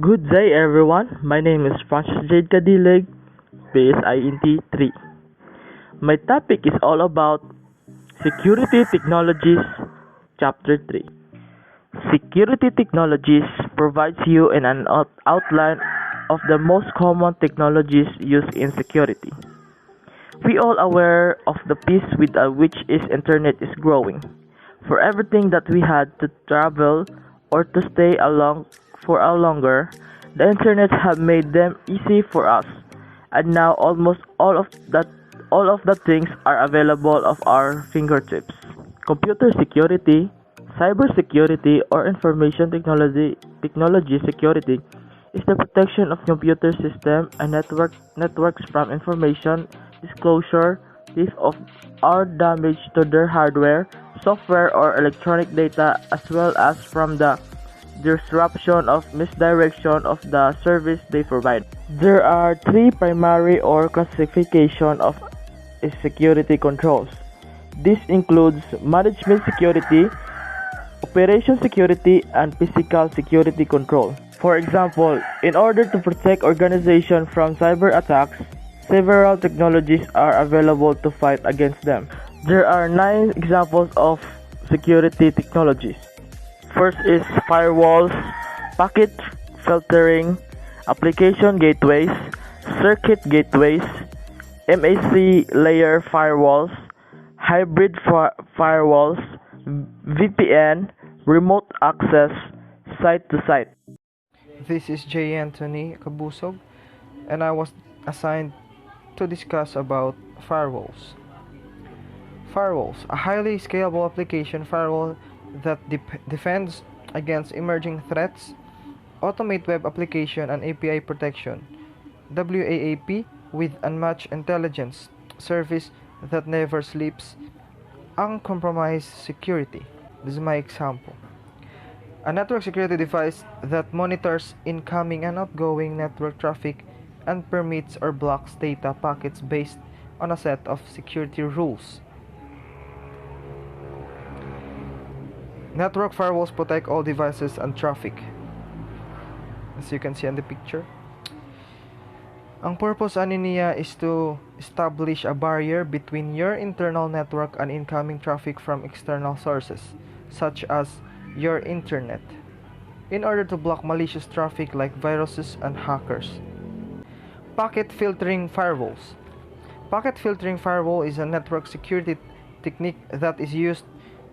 Good day everyone, my name is Francis Jade Cadileg, PSINT 3. My topic is all about Security Technologies, Chapter 3. Security Technologies provides you an outline of the most common technologies used in security. We all aware of the pace with which is internet is growing. For everything that we had to travel or to stay along for a longer, the internet have made them easy for us. And now almost all of the things are available of our fingertips. Computer security, cybersecurity or information technology security is the protection of computer system and networks from information disclosure, theft of or damage to their hardware, software or electronic data as well as from the disruption of misdirection of the service they provide. There are three primary or classification of security controls. This includes management security, operation security, and physical security control. For example, in order to protect organizations from cyber attacks, several technologies are available to fight against them. There are 9 examples of security technologies. First is firewalls, packet filtering, application gateways, circuit gateways, MAC layer firewalls, hybrid firewalls, VPN, remote access, site-to-site. This is J. Anthony Kabusog, and I was assigned to discuss about firewalls. Firewalls, a highly scalable application firewall that defends against emerging threats, automate web application and API protection, WAAP with unmatched intelligence, service that never sleeps, uncompromised security. This is my example. A network security device that monitors incoming and outgoing network traffic and permits or blocks data packets based on a set of security rules. Network firewalls protect all devices and traffic. As you can see in the picture. Ang purpose ani niya is to establish a barrier between your internal network and incoming traffic from external sources, such as your internet, in order to block malicious traffic like viruses and hackers. Packet filtering firewalls. Packet filtering firewall is a network security technique that is used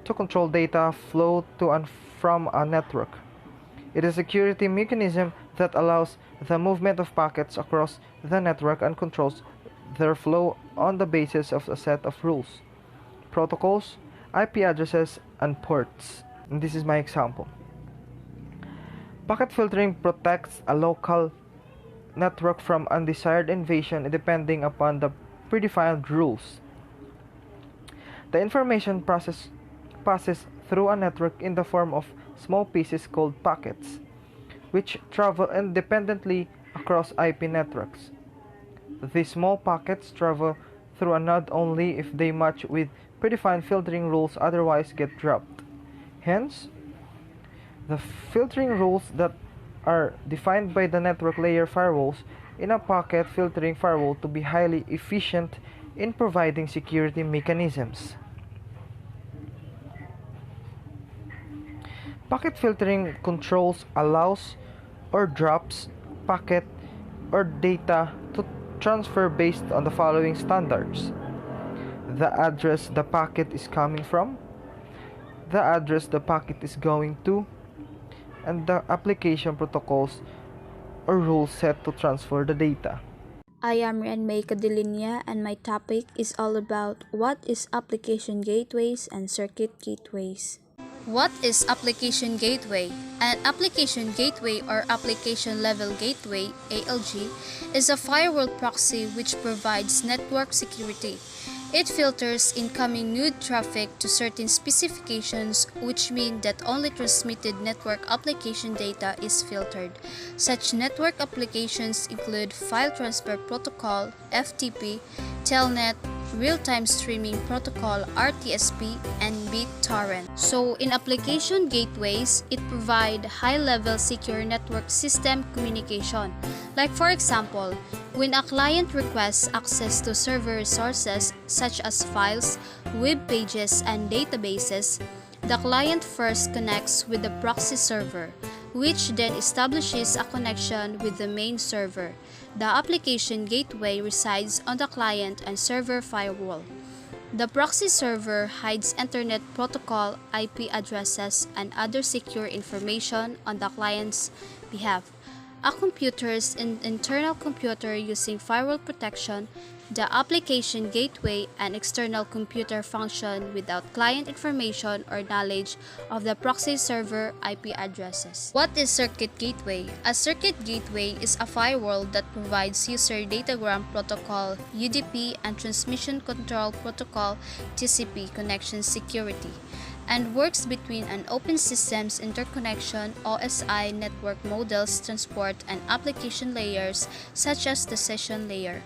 to control data flow to and from a network. It is a security mechanism that allows the movement of packets across the network and controls their flow on the basis of a set of rules, protocols, IP addresses, and ports. And this is my example. Packet filtering protects a local network from undesired invasion depending upon the predefined rules. The information passes through a network in the form of small pieces called packets, which travel independently across IP networks. These small packets travel through a node only if they match with predefined filtering rules, otherwise get dropped. Hence, the filtering rules that are defined by the network layer firewalls in a packet filtering firewall to be highly efficient in providing security mechanisms. Packet filtering controls allows or drops packet or data to transfer based on the following standards: the address the packet is coming from, the address the packet is going to, and the application protocols or rules set to transfer the data. I am Renmay Cadilinia and my topic is all about what is application gateways and circuit gateways. What is Application Gateway? An Application Gateway or Application Level Gateway (ALG) is a firewall proxy which provides network security. It filters incoming node traffic to certain specifications, which mean that only transmitted network application data is filtered. Such network applications include File Transfer Protocol (FTP), Telnet, Real-Time Streaming Protocol RTSP, and BitTorrent. So in application gateways, it provides high-level secure network system communication. Like for example, when a client requests access to server resources such as files, web pages, and databases, the client first connects with the proxy server, which then establishes a connection with the main server. The application gateway resides on the client and server firewall. The proxy server hides Internet Protocol IP addresses and other secure information on the client's behalf. A computer's internal computer using firewall protection, the application gateway and external computer function without client information or knowledge of the proxy server IP addresses. What is Circuit Gateway? A circuit gateway is a firewall that provides user datagram protocol UDP and transmission control protocol TCP connection security, and works between an open systems interconnection OSI network models transport and application layers such as the session layer.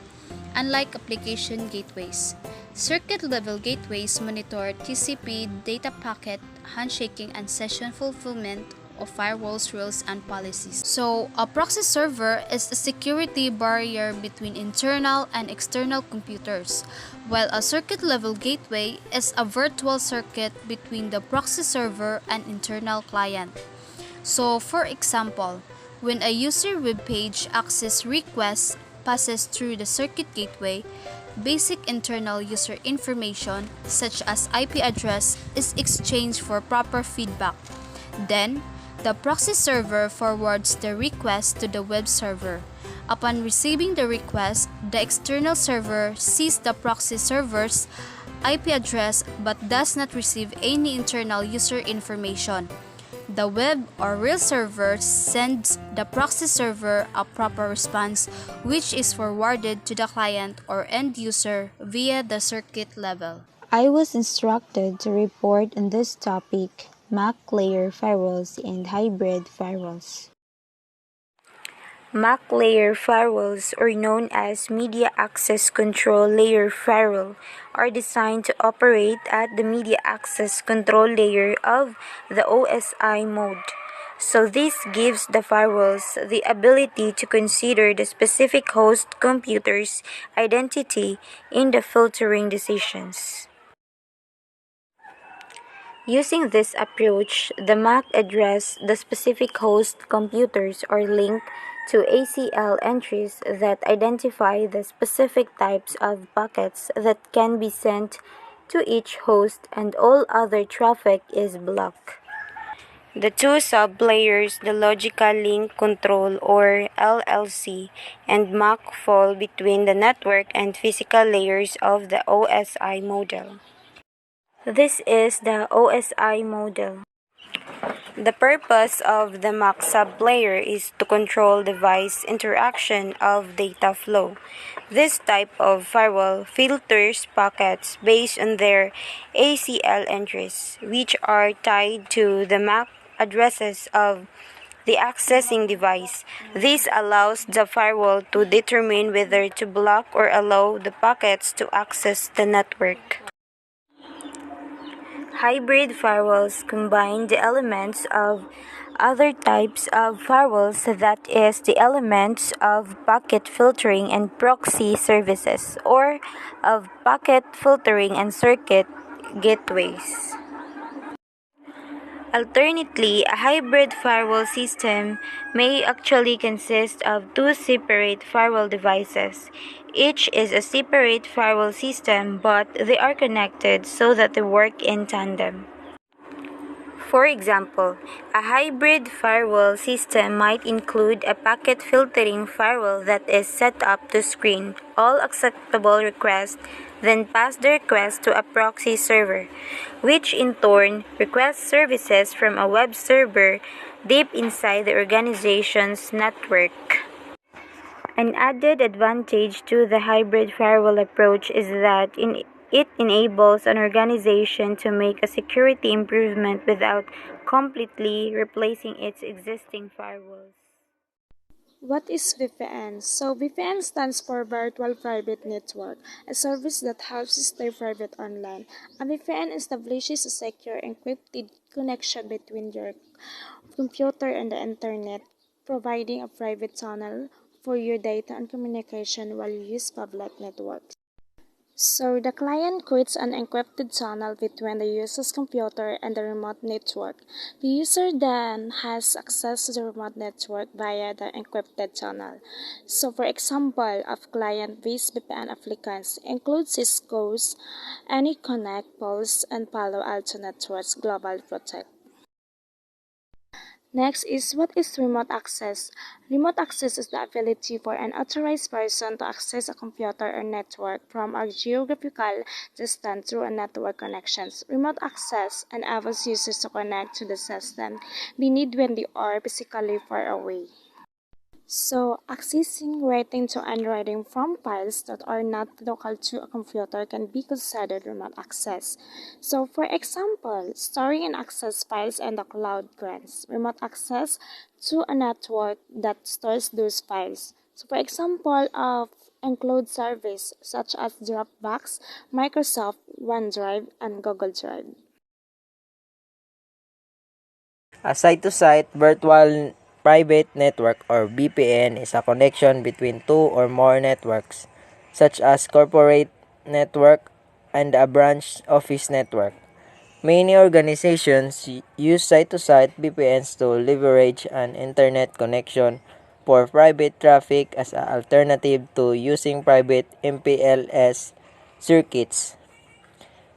Unlike application gateways, circuit-level gateways monitor TCP data packet handshaking and session fulfillment of firewalls rules and policies. So, a proxy server is a security barrier between internal and external computers, while a circuit-level gateway is a virtual circuit between the proxy server and internal client. So, for example, when a user web page access request passes through the circuit gateway, basic internal user information such as IP address is exchanged for proper feedback. Then, the proxy server forwards the request to the web server. Upon receiving the request, the external server sees the proxy server's IP address but does not receive any internal user information. The web or real server sends the proxy server a proper response, which is forwarded to the client or end user via the circuit level. I was instructed to report on this topic, MAC layer firewalls and hybrid firewalls. MAC layer firewalls, or known as Media Access Control Layer Firewall, are designed to operate at the media access control layer of the OSI mode. So this gives the firewalls the ability to consider the specific host computer's identity in the filtering decisions. Using this approach, the MAC address the specific host computers are linked to ACL entries that identify the specific types of packets that can be sent to each host, and all other traffic is blocked. The two sub-layers, the Logical Link Control or LLC and MAC, fall between the network and physical layers of the OSI model. This is the OSI model. The purpose of the MAC sublayer is to control device interaction of data flow. This type of firewall filters packets based on their ACL entries, which are tied to the MAC addresses of the accessing device. This allows the firewall to determine whether to block or allow the packets to access the network. Hybrid firewalls combine the elements of other types of firewalls, that is, the elements of packet filtering and proxy services, or of packet filtering and circuit gateways. Alternately, a hybrid firewall system may actually consist of two separate firewall devices. Each is a separate firewall system, but they are connected so that they work in tandem. For example, a hybrid firewall system might include a packet filtering firewall that is set up to screen all acceptable requests, then pass the request to a proxy server, which in turn requests services from a web server deep inside the organization's network. An added advantage to the hybrid firewall approach is that it enables an organization to make a security improvement without completely replacing its existing firewalls. What is VPN? So VPN stands for Virtual Private Network, a service that helps you stay private online. A VPN establishes a secure encrypted connection between your computer and the internet, providing a private channel for your data and communication while you use public networks. So the client creates an encrypted channel between the user's computer and the remote network. The user then has access to the remote network via the encrypted channel. So for example, of client-based VPN applicants include Cisco's AnyConnect, Pulse, and Palo Alto Networks Global Protect. Next is what is remote access? Remote access is the ability for an authorized person to access a computer or network from a geographical distance through a network connections. Remote access enables users to connect to the system they need when they are physically far away. So, accessing, writing to and writing from files that are not local to a computer can be considered remote access. So, for example, storing and access files in the cloud grants remote access to a network that stores those files. So, for example, of include service such as Dropbox, Microsoft OneDrive, and Google Drive. A site-to-site virtual private network or VPN is a connection between two or more networks, such as corporate network and a branch office network. Many organizations use site-to-site VPNs to leverage an internet connection for private traffic as an alternative to using private MPLS circuits.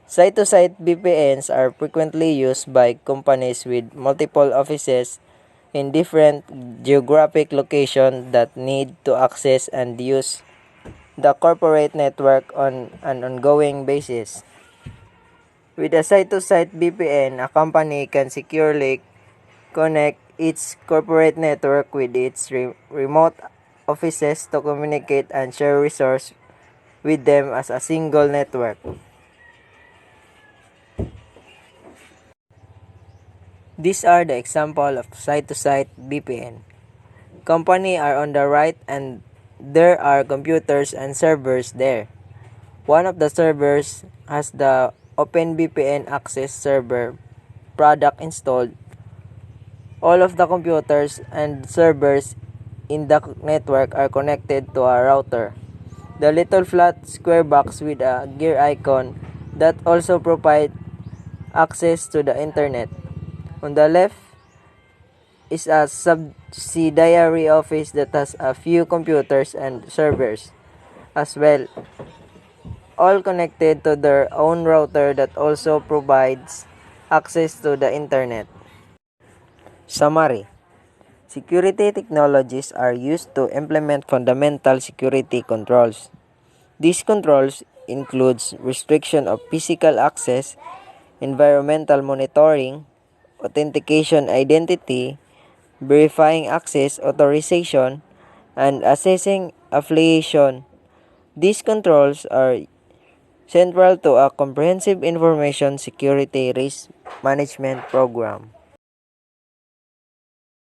Site-to-site VPNs are frequently used by companies with multiple offices in different geographic locations that need to access and use the corporate network on an ongoing basis. With a site-to-site VPN, a company can securely connect its corporate network with its remote offices to communicate and share resources with them as a single network. These are the example of site-to-site VPN. Company are on the right and there are computers and servers there. One of the servers has the OpenVPN Access Server product installed. All of the computers and servers in the network are connected to a router. The little flat square box with a gear icon that also provides access to the internet. On the left is a subsidiary office that has a few computers and servers as well, all connected to their own router that also provides access to the internet. Summary: security technologies are used to implement fundamental security controls. These controls includes restriction of physical access, environmental monitoring, authentication identity, verifying access authorization, and assessing affiliation. These controls are central to a comprehensive information security risk management program.